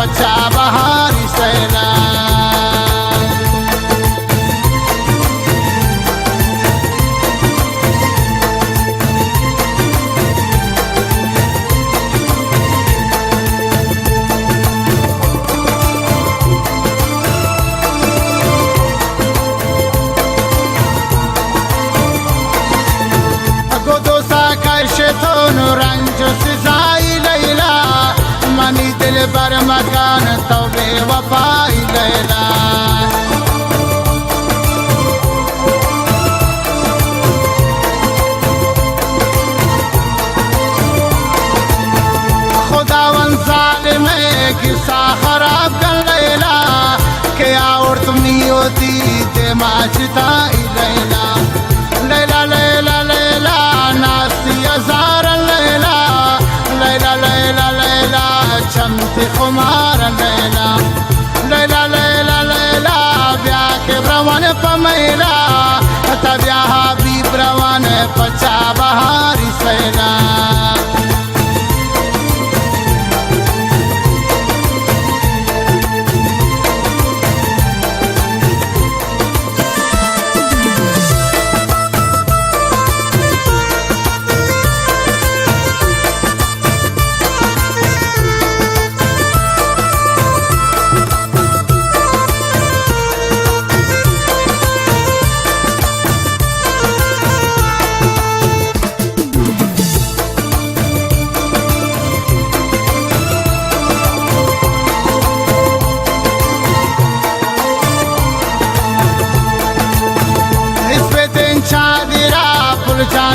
पचा बहारी सैला। रंजो सिजाई लैला मनी दिल बर मकान तौबे वफाई लैला। खुदावन जालिम किस्सा खराब कर लैला क्या और तुम नहीं होती ते माचताई लैला। लैला लैला लैला नासी अजार लैला लैला लैला लैला चमती खुमार लैला। लैला लैला लैला ब्या के ब्रवन पमैला तब्या हबीब ब्रवन पचा बहारी सैला।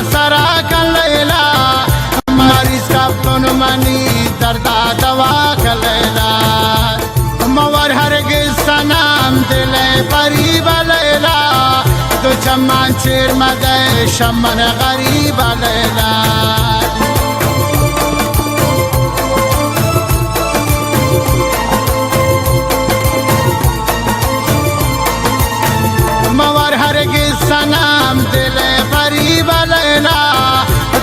सरा कर लैला मरीज का तुन मनी दर्दा दवा कर लैला। मवर हरगिज सनाम दिले परीब लैला तो चम्मान चेर मदे शमन गरीब लैला। मवर हरगिज सनाम दिले परीब लैला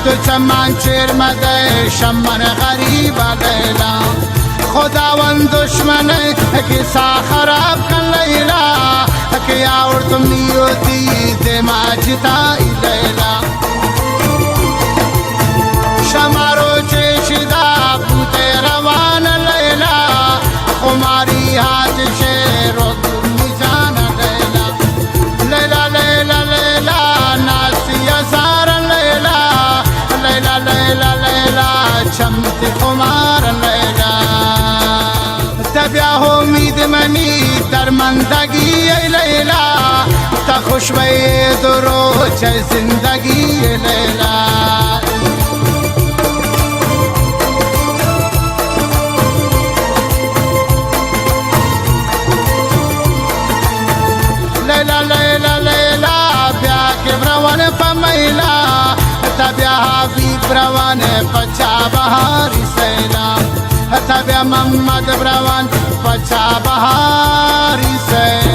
तो चम्मान चेर मदे शमन गरीब लैला। खुदावन दुश्मन किस्सा खराब कर लैला क्या और तुम नहीं होती ते माचताई लैला। शमारो चेशिदा पूते रवान लैला खुमारी हाथ शेरो तुम जान लैला। लैला लैला लैला नासी अजार लैला लैला लैला लैला चमती खुमार लैला। तब्या उम्मीद मनी दरमंदगी लैला ता खुशबे दुरो चे जिंदगी लैला। लैला लैला लैला ब्या के ब्रवन पमैला तब्या हबीब ब्रवन पचा बहारी सैला। तब्या मोहम्मद ब्रवन पचा बहारी सैला।